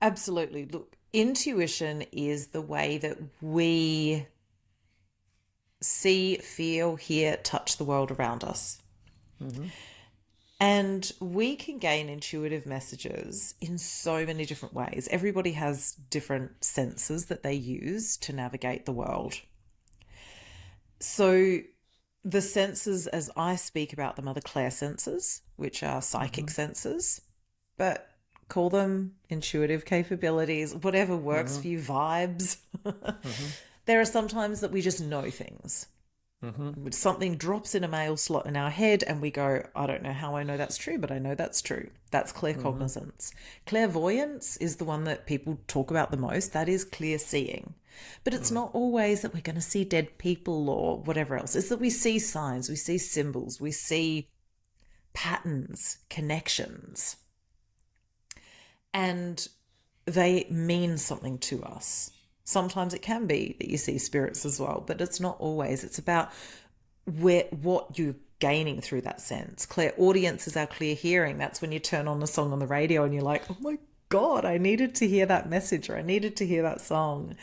Absolutely. Look, intuition is the way that we see, feel, hear, touch the world around us. Hmm. And we can gain intuitive messages in so many different ways. Everybody has different senses that they use to navigate the world. So, the senses, as I speak about them, are the clair senses, which are psychic Hmm. senses, but call them intuitive capabilities, whatever works Hmm. for you, vibes. Hmm. There are some times that we just know things. Hmm. Something drops in a mail slot in our head and we go, I don't know how I know that's true, but I know that's true. That's Hmm. claircognizance. Clairvoyance is the one that people talk about the most. That is clear seeing. But it's Mm. not always that we're going to see dead people or whatever else. It's that we see signs, we see symbols, we see patterns, connections, and they mean something to us. Sometimes it can be that you see spirits as well, but it's not always. It's about what you're gaining through that sense. Clear audience is our clear hearing. That's when you turn on the song on the radio and you're like, oh my God, I needed to hear that message or I needed to hear that song.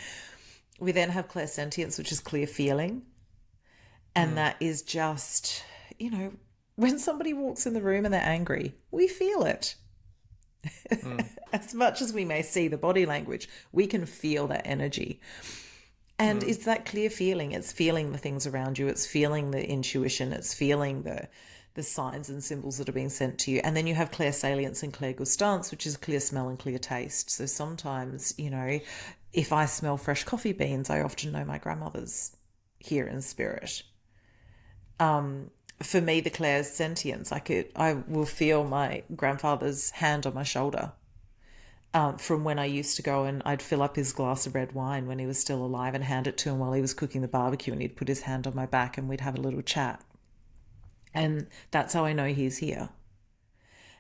We then have clairsentience, which is clear feeling. And Mm. that is just, you know, when somebody walks in the room and they're angry, we feel it. Mm. As much as we may see the body language, we can feel that energy. And Mm. it's that clear feeling. It's feeling the things around you. It's feeling the intuition. It's feeling the signs and symbols that are being sent to you. And then you have clear salience and clear gustance, which is clear smell and clear taste. So sometimes, you know, if I smell fresh coffee beans, I often know my grandmother's here in spirit. For me, the clair sentience, I will feel my grandfather's hand on my shoulder. From when I used to go and I'd fill up his glass of red wine when he was still alive and hand it to him while he was cooking the barbecue, and he'd put his hand on my back and we'd have a little chat. And that's how I know he's here.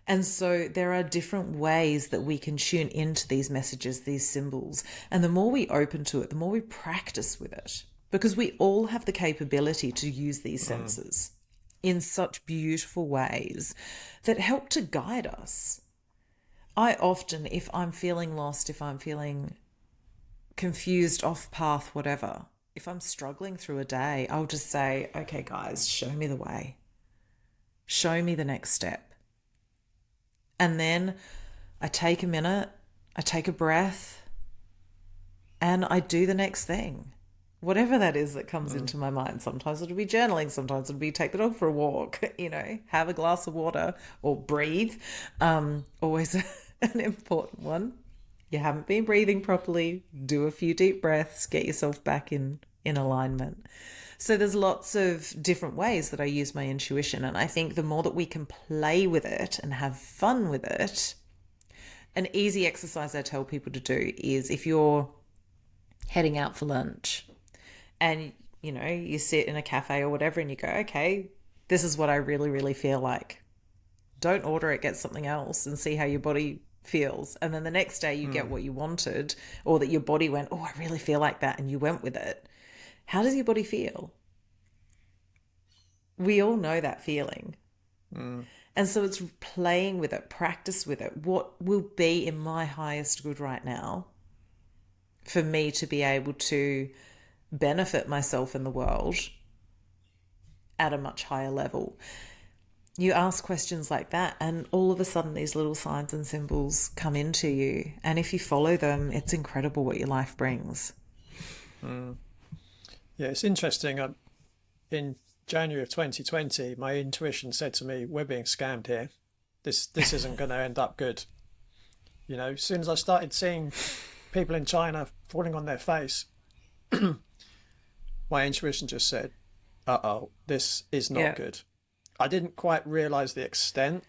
And so there are different ways that we can tune into these messages, these symbols. And the more we open to it, the more we practice with it, because we all have the capability to use these Mm. senses in such beautiful ways that help to guide us. I often, if I'm feeling lost, if I'm feeling confused, off path, whatever, if I'm struggling through a day, I'll just say, okay, guys, show me the way, show me the next step. And then I take a minute, I take a breath, and I do the next thing. Whatever that is that comes Mm. into my mind. Sometimes it'll be journaling, sometimes it'll be take the dog for a walk, you know, have a glass of water or breathe. Always an important one. You haven't been breathing properly, do a few deep breaths, get yourself back in alignment. So there's lots of different ways that I use my intuition, and I think the more that we can play with it and have fun with it, an easy exercise I tell people to do is if you're heading out for lunch and you know you sit in a cafe or whatever and you go, okay, this is what I really really feel like. Don't order it, get something else and see how your body feels. And then the next day you get Mm. what you wanted, or that your body went, oh, I really feel like that, and you went with it. How does your body feel? We all know that feeling. Mm. And so it's playing with it, practice with it. What will be in my highest good right now for me to be able to benefit myself in the world at a much higher level? You ask questions like that, and all of a sudden, these little signs and symbols come into you. And if you follow them, it's incredible what your life brings. Mm. Yeah, it's interesting. In January of 2020, my intuition said to me, "We're being scammed here. This isn't going to end up good." You know, as soon as I started seeing people in China falling on their face, my intuition just said, "Uh-oh, this is not Yeah. good." I didn't quite realize the extent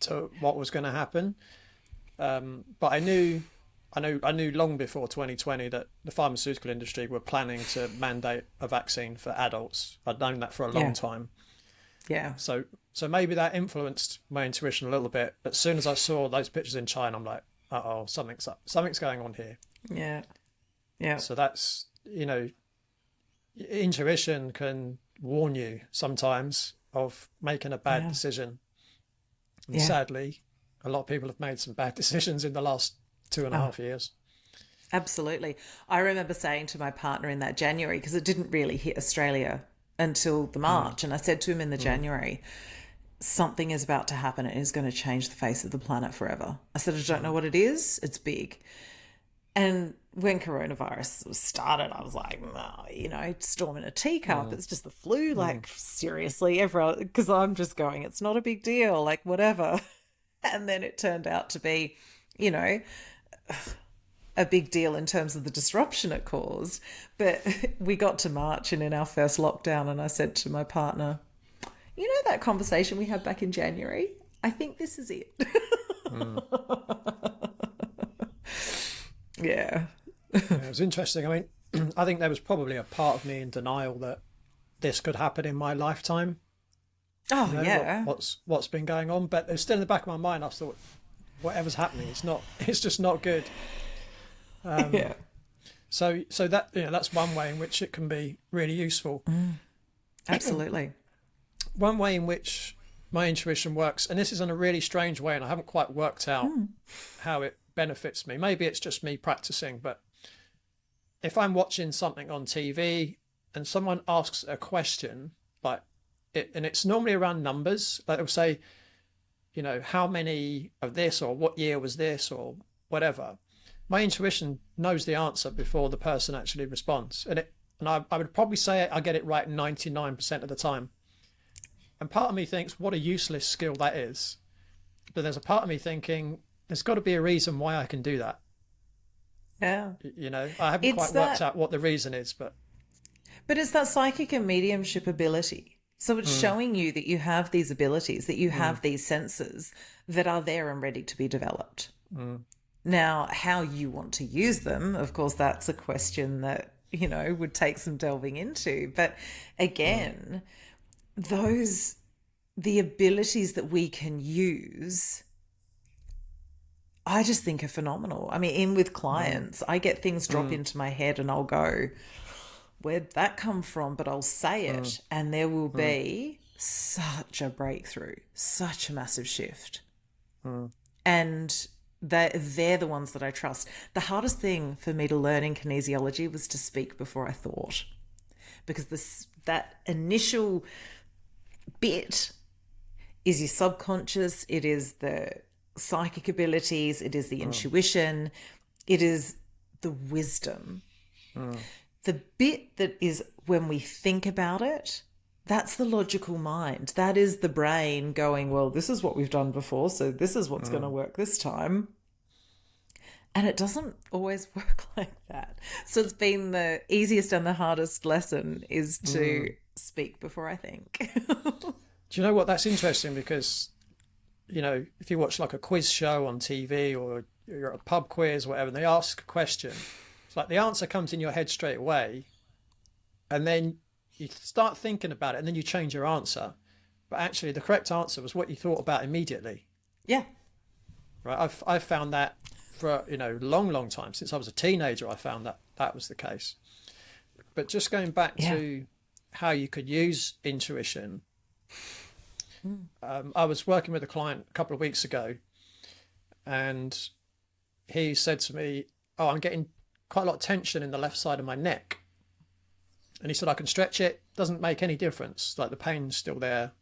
to what was going to happen, but I knew long before 2020 that the pharmaceutical industry were planning to mandate a vaccine for adults. I'd known that for a long Yeah. time. Yeah. So so maybe that influenced my intuition a little bit. But as soon as I saw those pictures in China, I'm like, uh-oh, something's up. Something's going on here. Yeah. Yeah. So that's, intuition can warn you sometimes of making a bad Yeah. decision. And Yeah. sadly, a lot of people have made some bad decisions in the last Oh, 2.5 years. absolutely. I remember saying to my partner in that January, because it didn't really hit Australia until the Mm, March, and I said to him in the mm, January, something is about to happen. It is going to change the face of the planet forever. I said, I don't know mm, what it is. It's big. And when coronavirus started, I was like, oh, storm in a teacup. mm, It's just the flu. mm, Like, seriously, everyone, because I'm just going, it's not a big deal, like, whatever. And then it turned out to be, you know, a big deal in terms of the disruption it caused. But we got to March and in our first lockdown, and I said to my partner, that conversation we had back in January? I think this is it. mm. Yeah. Yeah, it was interesting. I mean, I think there was probably a part of me in denial that this could happen in my lifetime. Oh, yeah. What's been going on, but it's still in the back of my mind. I thought, whatever's happening, it's not. It's just not good. Yeah. So that that's one way in which it can be really useful. Absolutely. One way in which my intuition works, and this is in a really strange way, and I haven't quite worked out how it benefits me. Maybe it's just me practicing, but if I'm watching something on TV and someone asks a question, like and it's normally around numbers, like they'll say, how many of this, or what year was this, or whatever. My intuition knows the answer before the person actually responds, and I would probably say I get it right 99% of the time. And part of me thinks, what a useless skill that is. But there's a part of me thinking, there's got to be a reason why I can do that. Yeah. I haven't It's quite worked out what the reason is, but But it's that psychic and mediumship ability. So it's mm, showing you that you have these abilities, that you mm, have these senses that are there and ready to be developed. mm, Now, how you want to use them, of course, that's a question that, would take some delving into. But mm, again, the abilities that we can use, I just think are phenomenal. I mean, in with mm, clients, I get things drop mm, into my head and I'll go, where'd that come from? But I'll say mm, it and there will mm, be such a breakthrough, such a massive shift. mm, And they're the ones that I trust. The hardest thing for me to learn in kinesiology was to speak before I thought, because that initial bit is your subconscious, it is the psychic abilities, it is the mm, intuition, it is the wisdom. mm, The bit that is when we think about it, that's the logical mind. That is the brain going, well, this is what we've done before, so this is what's going to mm, work this time. And it doesn't always work like that. So it's been the easiest and the hardest lesson is to mm. speak before I think. Do you know what? That's interesting because, if you watch like a quiz show on TV or you're at a pub quiz or whatever, and they ask a question, it's like the answer comes in your head straight away, and then you start thinking about it, and then you change your answer. But actually, the correct answer was what you thought about immediately. Yeah. Right? I've found that for long time since I was a teenager. I found that was the case. But just going back Yeah. to how you could use intuition, I was working with a client a couple of weeks ago, and he said to me, "Oh, I'm getting quite a lot of tension in the left side of my neck." And he said, "I can stretch it. Doesn't make any difference. Like the pain's still there."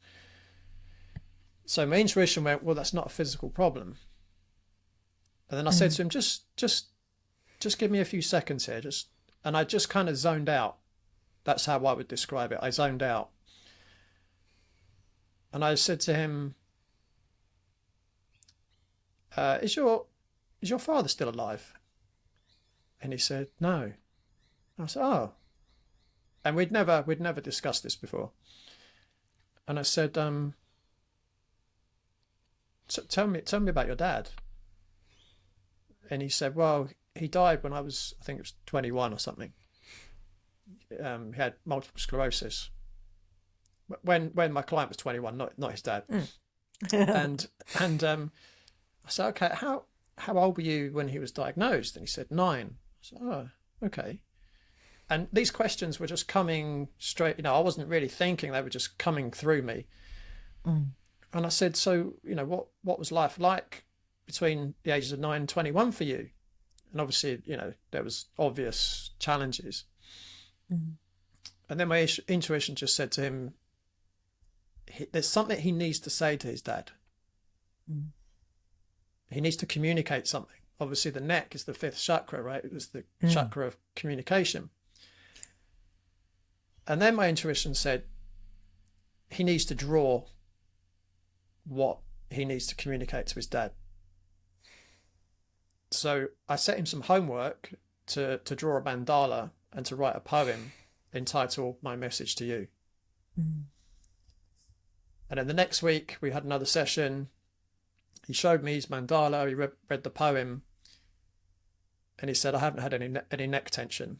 So my intuition went, "Well, that's not a physical problem." And then I said to him, just give me a few seconds here, and I just kind of zoned out. That's how I would describe it. I zoned out. And I said to him, is your father still alive? And he said, no. I said, oh. And we'd never discussed this before. And I said, so tell me about your dad. And he said, well, he died when I think it was 21 or something. He had multiple sclerosis. When my client was 21, not his dad. And I said, okay, how old were you when he was diagnosed? And he said 9. I said, oh, okay. And these questions were just coming straight. I wasn't really thinking; they were just coming through me. And I said, so what was life like between the ages of 9 and 21 for you? And obviously, there was obvious challenges. Mm. And then my intuition just said to him, there's something he needs to say to his dad. Mm. He needs to communicate something. Obviously, the neck is the fifth chakra, right? It was the Mm. chakra of communication. And then my intuition said, he needs to draw what he needs to communicate to his dad. So I set him some homework to draw a mandala and to write a poem entitled My Message to You. Mm. And then the next week we had another session. He showed me his mandala, he read the poem, and he said, I haven't had any neck tension.